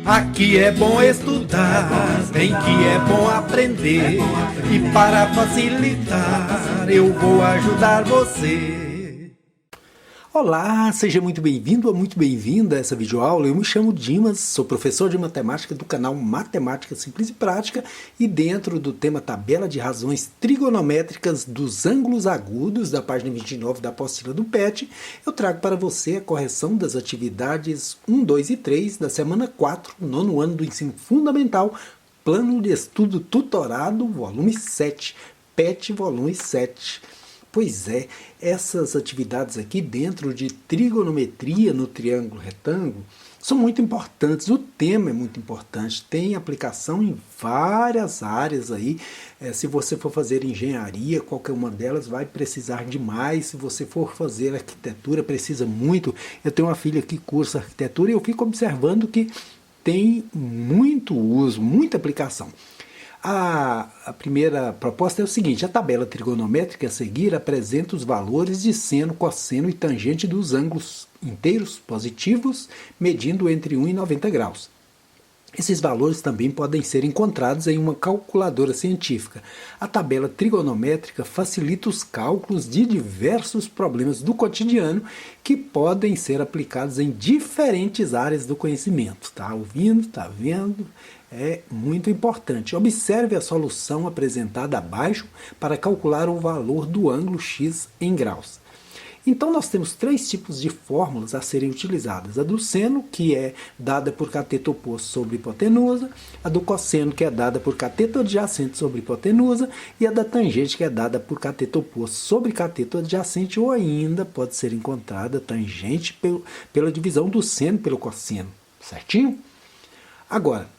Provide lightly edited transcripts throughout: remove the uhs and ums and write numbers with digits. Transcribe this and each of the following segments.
Aqui é bom estudar, bem que é bom aprender. E para facilitar, eu vou ajudar você. Olá, seja muito bem-vindo ou muito bem-vinda a essa videoaula. Eu me chamo Dimas, sou professor de matemática do canal Matemática Simples e Prática e dentro do tema tabela de razões trigonométricas dos ângulos agudos da página 29 da apostila do PET, eu trago para você a correção das atividades 1, 2 e 3 da semana 4, nono ano do ensino fundamental, plano de estudo tutorado, volume 7, PET volume 7. Pois é, essas atividades aqui dentro de trigonometria no triângulo retângulo são muito importantes, o tema é muito importante, tem aplicação em várias áreas aí. Se você for fazer engenharia, qualquer uma delas vai precisar de mais, se você for fazer arquitetura, precisa muito. Eu tenho uma filha que cursa arquitetura e eu fico observando que tem muito uso, muita aplicação. A primeira proposta é o seguinte: a tabela trigonométrica a seguir apresenta os valores de seno, cosseno e tangente dos ângulos inteiros positivos, medindo entre 1 e 90 graus. Esses valores também podem ser encontrados em uma calculadora científica. A tabela trigonométrica facilita os cálculos de diversos problemas do cotidiano que podem ser aplicados em diferentes áreas do conhecimento. Está ouvindo? Está vendo? É muito importante. Observe a solução apresentada abaixo para calcular o valor do ângulo x em graus. Então nós temos três tipos de fórmulas a serem utilizadas. A do seno, que é dada por cateto oposto sobre hipotenusa, a do cosseno, que é dada por cateto adjacente sobre hipotenusa, e a da tangente, que é dada por cateto oposto sobre cateto adjacente, ou ainda pode ser encontrada tangente pela divisão do seno pelo cosseno. Certinho? Agora,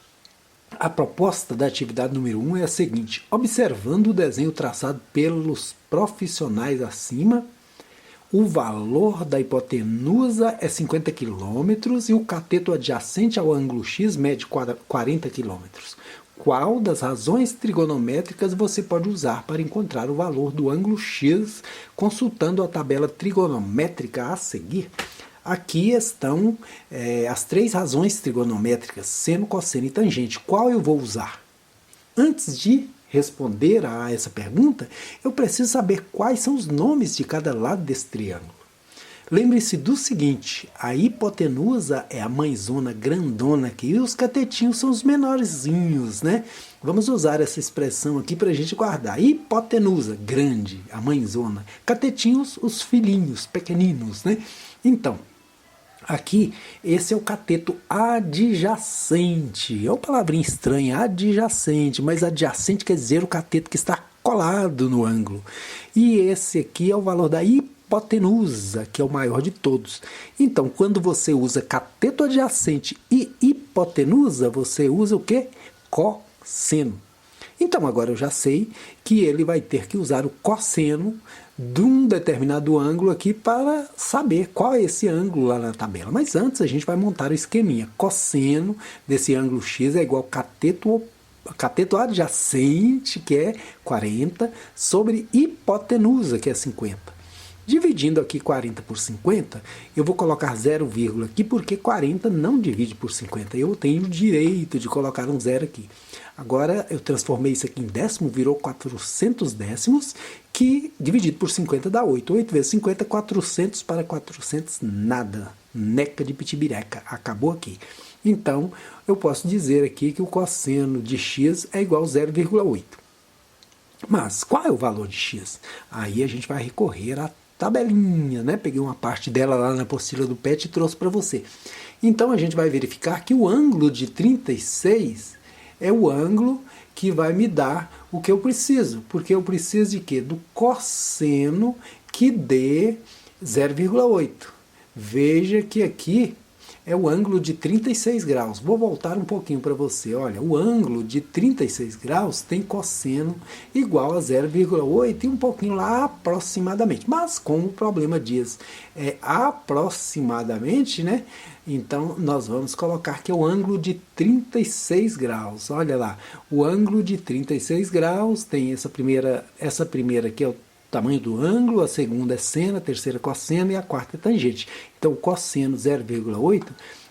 a proposta da atividade número 1 é a seguinte: observando o desenho traçado pelos profissionais acima, o valor da hipotenusa é 50 km e o cateto adjacente ao ângulo x mede 40 km. Qual das razões trigonométricas você pode usar para encontrar o valor do ângulo x consultando a tabela trigonométrica a seguir? Aqui estão as três razões trigonométricas, seno, cosseno e tangente. Qual eu vou usar? Antes de responder a essa pergunta, eu preciso saber quais são os nomes de cada lado desse triângulo. Lembre-se do seguinte: a hipotenusa é a mãezona grandona aqui e os catetinhos são os menorzinhos, né? Vamos usar essa expressão aqui para a gente guardar. Hipotenusa, grande, a mãezona. Catetinhos, os filhinhos, pequeninos, né? Então, aqui, esse é o cateto adjacente. É uma palavrinha estranha, adjacente, mas adjacente quer dizer o cateto que está colado no ângulo. E esse aqui é o valor da hipotenusa, que é o maior de todos. Então, quando você usa cateto adjacente e hipotenusa, você usa o quê? Cosseno. Então, agora eu já sei que ele vai ter que usar o cosseno de um determinado ângulo aqui para saber qual é esse ângulo lá na tabela. Mas antes a gente vai montar o esqueminha. Cosseno desse ângulo x é igual a cateto adjacente, que é 40, sobre hipotenusa, que é 50. Dividindo aqui 40 por 50, eu vou colocar 0, aqui, porque 40 não divide por 50. Eu tenho o direito de colocar um zero aqui. Agora eu transformei isso aqui em décimo, virou 400 décimos, que dividido por 50 dá 8. 8 vezes 50, 400 para 400, nada. Neca de pitibireca, acabou aqui. Então, eu posso dizer aqui que o cosseno de x é igual a 0,8. Mas qual é o valor de x? Aí a gente vai recorrer à tabelinha, né? Peguei uma parte dela lá na apostila do PET e trouxe para você. Então a gente vai verificar que o ângulo de 36 é o ângulo que vai me dar o que eu preciso. Porque eu preciso de quê? Do cosseno que dê 0,8. Veja que aqui é o ângulo de 36 graus. Vou voltar um pouquinho para você. Olha, o ângulo de 36 graus tem cosseno igual a 0,8 e um pouquinho lá aproximadamente. Mas como o problema diz aproximadamente, né? Então nós vamos colocar que é o ângulo de 36 graus. Olha lá, o ângulo de 36 graus tem essa primeira aqui é o tamanho do ângulo, a segunda é seno, a terceira é cosseno e a quarta é tangente. Então, o cosseno 0,8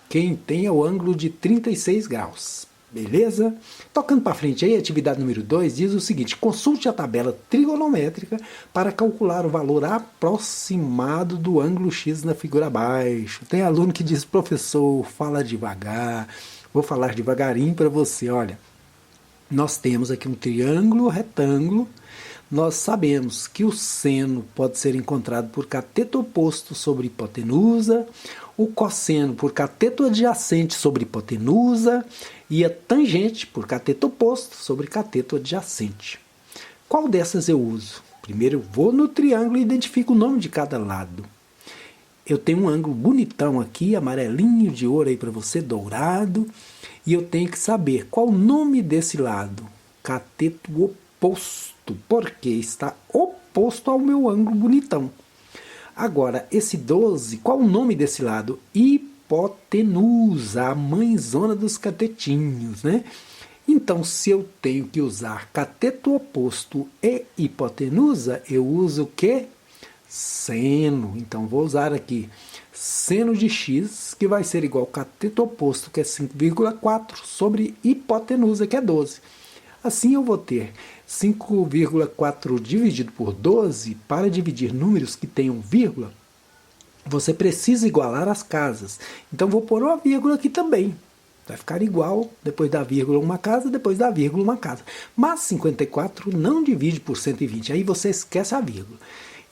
Quem tem é o ângulo de 36 graus. Beleza? Tocando para frente aí, atividade número 2 diz o seguinte: consulte a tabela trigonométrica para calcular o valor aproximado do ângulo X na figura abaixo. Tem aluno que diz, professor, fala devagar. Vou falar devagarinho para você, olha. Nós temos aqui um triângulo retângulo. Nós sabemos que o seno pode ser encontrado por cateto oposto sobre hipotenusa, o cosseno por cateto adjacente sobre hipotenusa e a tangente por cateto oposto sobre cateto adjacente. Qual dessas eu uso? Primeiro eu vou no triângulo e identifico o nome de cada lado. Eu tenho um ângulo bonitão aqui, amarelinho de ouro aí para você, dourado, e eu tenho que saber qual o nome desse lado. Cateto oposto, porque está oposto ao meu ângulo bonitão. Agora, esse 12, qual o nome desse lado? Hipotenusa, a mãezona dos catetinhos, né? Então, se eu tenho que usar cateto oposto e hipotenusa, eu uso o quê? Seno. Então, vou usar aqui seno de x, que vai ser igual ao cateto oposto, que é 5,4, sobre hipotenusa, que é 12. Assim, eu vou ter 5,4 dividido por 12, para dividir números que tenham vírgula, você precisa igualar as casas. Então, vou pôr uma vírgula aqui também. Vai ficar igual, depois da vírgula uma casa, depois da vírgula uma casa. Mas 54 não divide por 120, aí você esquece a vírgula.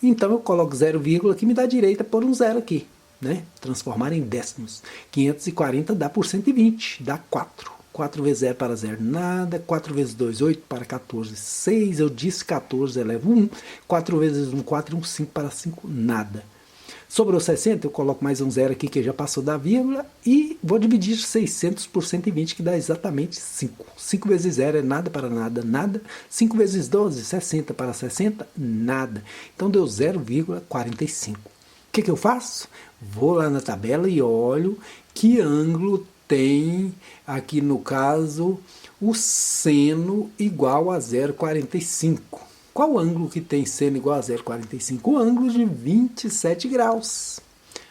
Então, eu coloco 0, que me dá direito a pôr um 0 aqui, né? Transformar em décimos. 540 dá por 120, dá 4. 4 vezes 0 para 0, nada. 4 vezes 2, 8 para 14, 6. Eu disse 14, elevo 1. 4 vezes 1, 4. 1, 5 para 5, nada. Sobrou 60, eu coloco mais um 0 aqui, que já passou da vírgula. E vou dividir 600 por 120, que dá exatamente 5. 5 vezes 0 é nada para nada, nada. 5 vezes 12, 60 para 60, nada. Então deu 0,45. O que eu faço? Vou lá na tabela e olho que ângulo tem, aqui no caso, o seno igual a 0,45. Qual ângulo que tem seno igual a 0,45? O ângulo de 27 graus.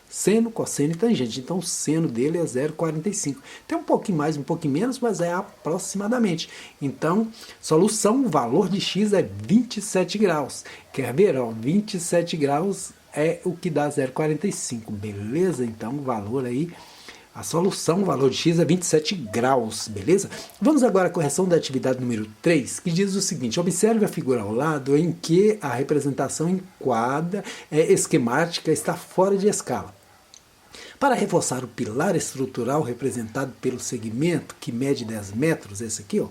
Seno, cosseno e tangente. Então, o seno dele é 0,45. Tem um pouquinho mais, um pouquinho menos, mas é aproximadamente. Então, solução, o valor de x é 27 graus. Quer ver? Ó, 27 graus é o que dá 0,45. Beleza? Então, o valor aí... A solução, o valor de x é 27 graus, beleza? Vamos agora à correção da atividade número 3, que diz o seguinte: observe a figura ao lado em que a representação esquemática está fora de escala. Para reforçar o pilar estrutural representado pelo segmento, que mede 10 metros, esse aqui, ó,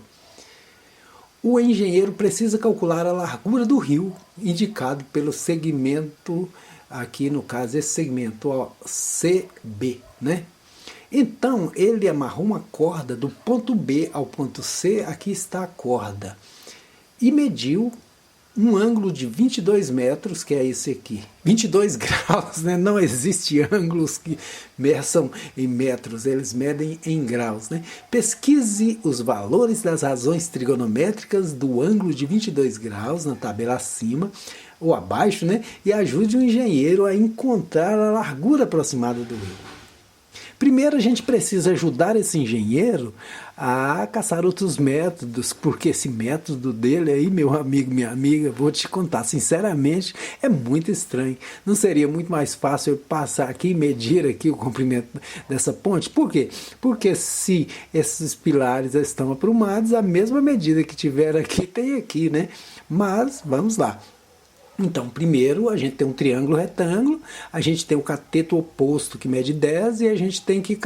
o engenheiro precisa calcular a largura do rio, indicado pelo segmento, aqui no caso, esse segmento, ó, CB, né? Então, ele amarrou uma corda do ponto B ao ponto C, aqui está a corda, e mediu um ângulo de 22 metros, que é esse aqui, 22 graus, né? Não existe ângulos que meçam em metros, eles medem em graus, né? Pesquise os valores das razões trigonométricas do ângulo de 22 graus, na tabela acima ou abaixo, né? E ajude o engenheiro a encontrar a largura aproximada do rio. Primeiro, a gente precisa ajudar esse engenheiro a caçar outros métodos, porque esse método dele aí, meu amigo, minha amiga, vou te contar, sinceramente, é muito estranho. Não seria muito mais fácil eu passar aqui e medir aqui o comprimento dessa ponte? Por quê? Porque se esses pilares estão aprumados, a mesma medida que tiver aqui, tem aqui, né? Mas, vamos lá. Então, primeiro, a gente tem um triângulo retângulo, a gente tem o cateto oposto que mede 10 e a gente tem que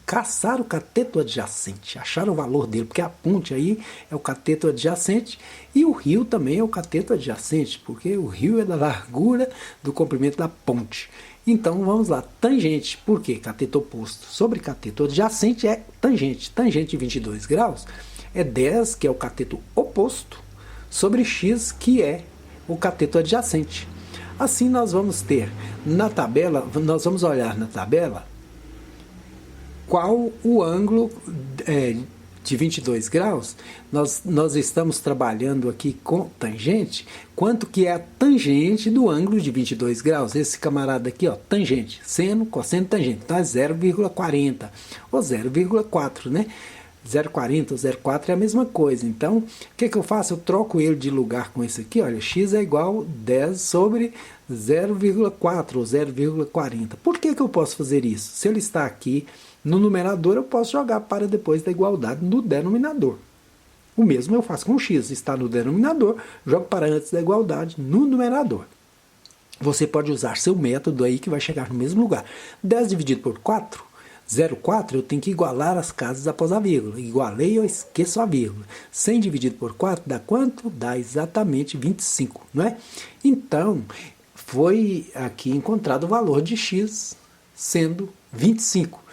caçar o cateto adjacente, achar o valor dele, porque a ponte aí é o cateto adjacente e o rio também é o cateto adjacente, porque o rio é da largura do comprimento da ponte. Então, vamos lá, tangente, por quê? Cateto oposto sobre cateto adjacente é tangente. Tangente de 22 graus é 10, que é o cateto oposto, sobre x, que é o cateto adjacente. Assim nós vamos ter na tabela, nós vamos olhar na tabela qual o ângulo de 22 graus, nós estamos trabalhando aqui com tangente, quanto que é a tangente do ângulo de 22 graus. Esse camarada aqui, ó, tangente, seno, cosseno, tangente, então é 0,40 ou 0,4, né? 0,40 ou 0,4 é a mesma coisa. Então, o que eu faço? Eu troco ele de lugar com esse aqui, olha, x é igual a 10 sobre 0,4 ou 0,40. Por que eu posso fazer isso? Se ele está aqui no numerador, eu posso jogar para depois da igualdade no denominador. O mesmo eu faço com o x, está no denominador, jogo para antes da igualdade no numerador. Você pode usar seu método aí que vai chegar no mesmo lugar. 10 dividido por 4, 0,4, eu tenho que igualar as casas após a vírgula. Igualei, eu esqueço a vírgula. 100 dividido por 4 dá quanto? Dá exatamente 25, não é? Então, foi aqui encontrado o valor de x sendo 25.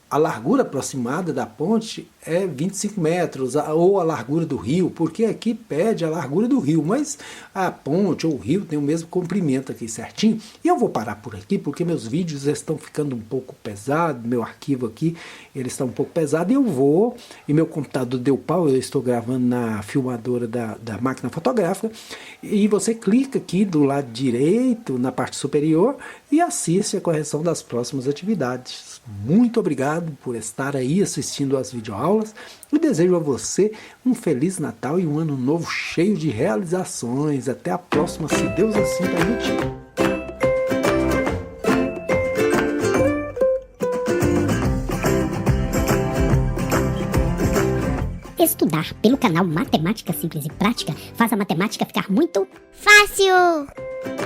A largura aproximada da ponte é 25 metros, ou a largura do rio, porque aqui pede a largura do rio, mas a ponte ou o rio tem o mesmo comprimento aqui certinho. E eu vou parar por aqui, porque meus vídeos estão ficando um pouco pesados, meu arquivo aqui, ele está um pouco pesado, e meu computador deu pau, eu estou gravando na filmadora da máquina fotográfica, e você clica aqui do lado direito, na parte superior, e assiste a correção das próximas atividades. Muito obrigado por estar aí assistindo às videoaulas e desejo a você um Feliz Natal e um ano novo cheio de realizações. Até a próxima, se Deus assim permitir. Estudar pelo canal Matemática Simples e Prática faz a matemática ficar muito fácil!